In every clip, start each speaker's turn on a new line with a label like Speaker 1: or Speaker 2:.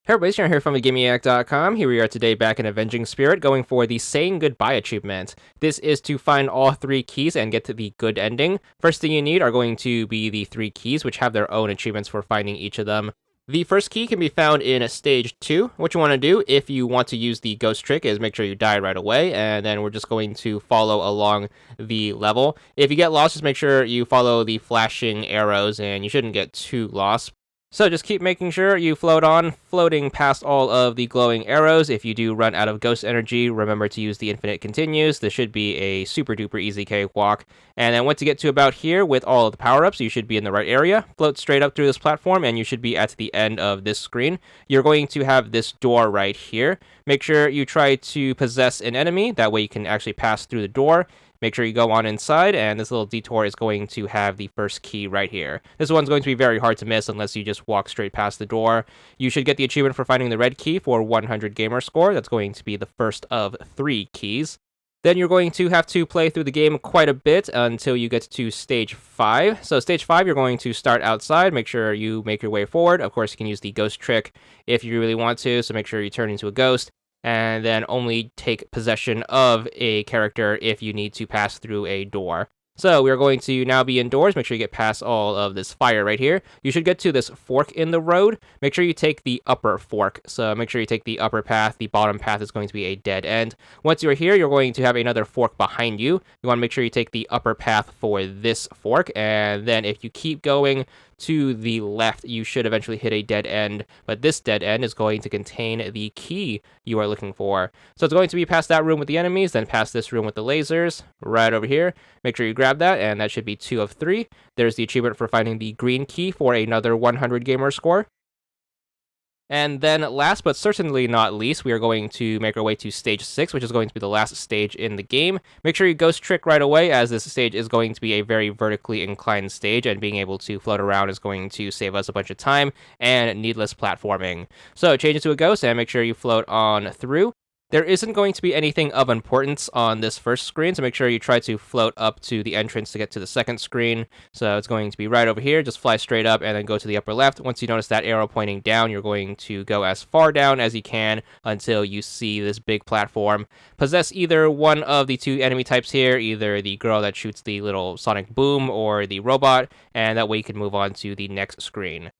Speaker 1: Hey everybody, Sharon here from VidGamiac.com. Here we are today back in Avenging Spirit, going for the Saying Goodbye achievement. This is to find all 3 keys and get to the good ending. First thing you need are going to be the 3 keys, which have their own achievements for finding each of them. The first key can be found in Stage 2. What you want to do, if you want to use the ghost trick, is make sure you die right away, and then we're just going to follow along the level. If you get lost, just make sure you follow the flashing arrows, and you shouldn't get too lost. So just keep making sure you float on, floating past all of the glowing arrows. If you do run out of ghost energy, remember to use the infinite continues. This should be a super duper easy cakewalk. And then once you get to about here with all of the power-ups, you should be in the right area. Float straight up through this platform and you should be at the end of this screen. You're going to have this door right here. Make sure you try to possess an enemy. That way you can actually pass through the door. Make sure you go on inside, and this little detour is going to have the first key right here. This one's going to be very hard to miss unless you just walk straight past the door. You should get the achievement for finding the red key for 100 gamer score. That's going to be the first of 3 keys. Then you're going to have to play through the game quite a bit until you get to Stage 5. So Stage 5, you're going to start outside. Make sure you make your way forward. Of course, you can use the ghost trick if you really want to, so make sure you turn into a ghost. And then only take possession of a character if you need to pass through a door. So we're going to now be indoors. Make sure you get past all of this fire right here. You should get to this fork in the road. Make sure you take the upper fork. So make sure you take the upper path. The bottom path is going to be a dead end. Once you're here, you're going to have another fork behind you. You want to make sure you take the upper path for this fork. And then if you keep going to the left, you should eventually hit a dead end, but this dead end is going to contain the key you are looking for. So it's going to be past that room with the enemies, then past this room with the lasers, right over here. Make sure you grab that, and that should be 2 of 3. There's the achievement for finding the green key for another 100 gamer score. And then last but certainly not least, we are going to make our way to Stage 6, which is going to be the last stage in the game. Make sure you ghost trick right away, as this stage is going to be a very vertically inclined stage, and being able to float around is going to save us a bunch of time and needless platforming. So change it to a ghost and make sure you float on through. There isn't going to be anything of importance on this first screen, so make sure you try to float up to the entrance to get to the second screen. So it's going to be right over here. Just fly straight up and then go to the upper left. Once you notice that arrow pointing down, you're going to go as far down as you can until you see this big platform. Possess either one of the 2 enemy types here, either the girl that shoots the little sonic boom or the robot, and that way you can move on to the next screen.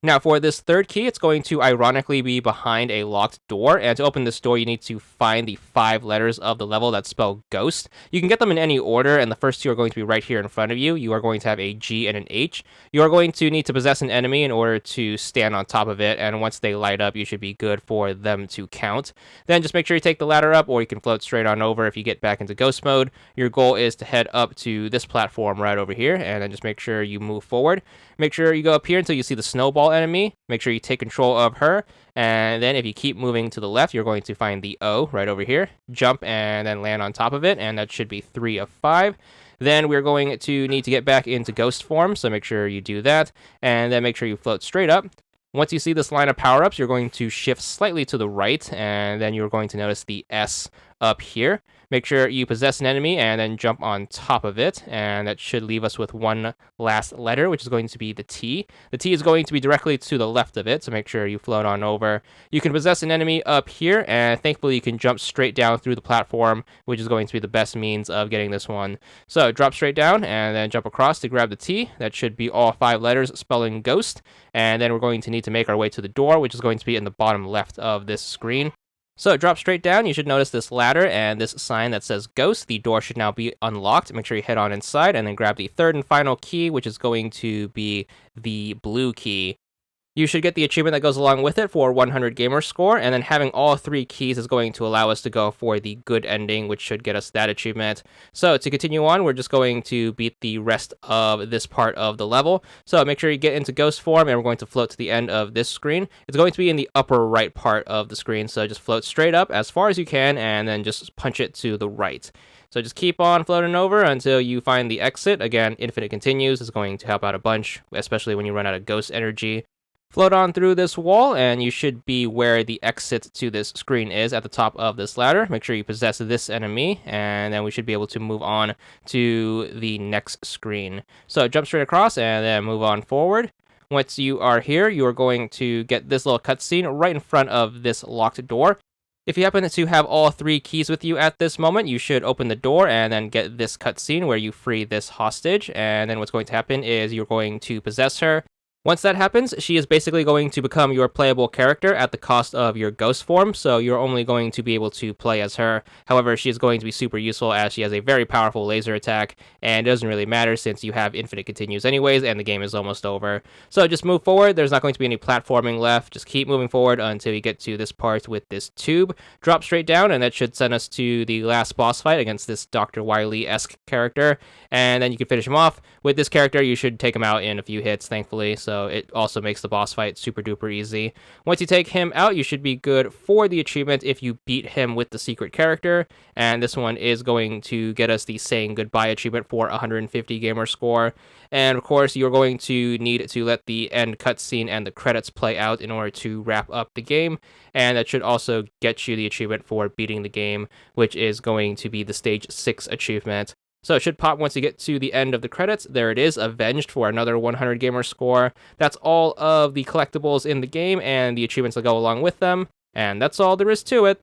Speaker 1: Now, for this third key, it's going to ironically be behind a locked door, and to open this door, you need to find the 5 letters of the level that spell ghost. You can get them in any order, and the first 2 are going to be right here in front of you. You are going to have a G and an H. You are going to need to possess an enemy in order to stand on top of it, and once they light up, you should be good for them to count. Then just make sure you take the ladder up, or you can float straight on over if you get back into ghost mode. Your goal is to head up to this platform right over here, and then just make sure you move forward. Make sure you go up here until you see the snowball enemy. Make sure you take control of her. And then if you keep moving to the left, you're going to find the O right over here. Jump and then land on top of it. And that should be 3 of 5. Then we're going to need to get back into ghost form. So make sure you do that. And then make sure you float straight up. Once you see this line of power-ups, you're going to shift slightly to the right, and then you're going to notice the S up here. Make sure you possess an enemy and then jump on top of it, and that should leave us with one last letter, which is going to be the T. The T is going to be directly to the left of it, so make sure you float on over. You can possess an enemy up here, and thankfully you can jump straight down through the platform, which is going to be the best means of getting this one. So drop straight down and then jump across to grab the T. That should be all 5 letters spelling ghost, and then we're going to need to make our way to the door, which is going to be in the bottom left of this screen. So drop straight down, you should notice this ladder and this sign that says ghost. The door should now be unlocked. Make sure you head on inside and then grab the third and final key, which is going to be the blue key. You should get the achievement that goes along with it for 100 gamer score, and then having all 3 keys is going to allow us to go for the good ending, which should get us that achievement. So to continue on, we're just going to beat the rest of this part of the level. So make sure you get into ghost form, and we're going to float to the end of this screen. It's going to be in the upper right part of the screen, so just float straight up as far as you can, and then just punch it to the right. So just keep on floating over until you find the exit. Again, infinite continues is going to help out a bunch, especially when you run out of ghost energy. Float on through this wall, and you should be where the exit to this screen is at the top of this ladder. Make sure you possess this enemy, and then we should be able to move on to the next screen. So jump straight across, and then move on forward. Once you are here, you are going to get this little cutscene right in front of this locked door. If you happen to have all 3 keys with you at this moment, you should open the door and then get this cutscene where you free this hostage. And then what's going to happen is you're going to possess her. Once that happens, she is basically going to become your playable character at the cost of your ghost form, so you're only going to be able to play as her. However, she is going to be super useful as she has a very powerful laser attack, and it doesn't really matter since you have infinite continues anyways, and the game is almost over. So just move forward, there's not going to be any platforming left, just keep moving forward until you get to this part with this tube. Drop straight down, and that should send us to the last boss fight against this Dr. Wily-esque character, and then you can finish him off. With this character, you should take him out in a few hits, thankfully, so it also makes the boss fight super duper easy. Once you take him out, you should be good for the achievement if you beat him with the secret character, and this one is going to get us the saying goodbye achievement for 150 gamer score. And of course, you're going to need to let the end cutscene and the credits play out in order to wrap up the game, and that should also get you the achievement for beating the game, which is going to be the stage 6 achievement. So it should pop once you get to the end of the credits. There it is, Avenged for another 100 gamer score. That's all of the collectibles in the game and the achievements that go along with them. And that's all there is to it.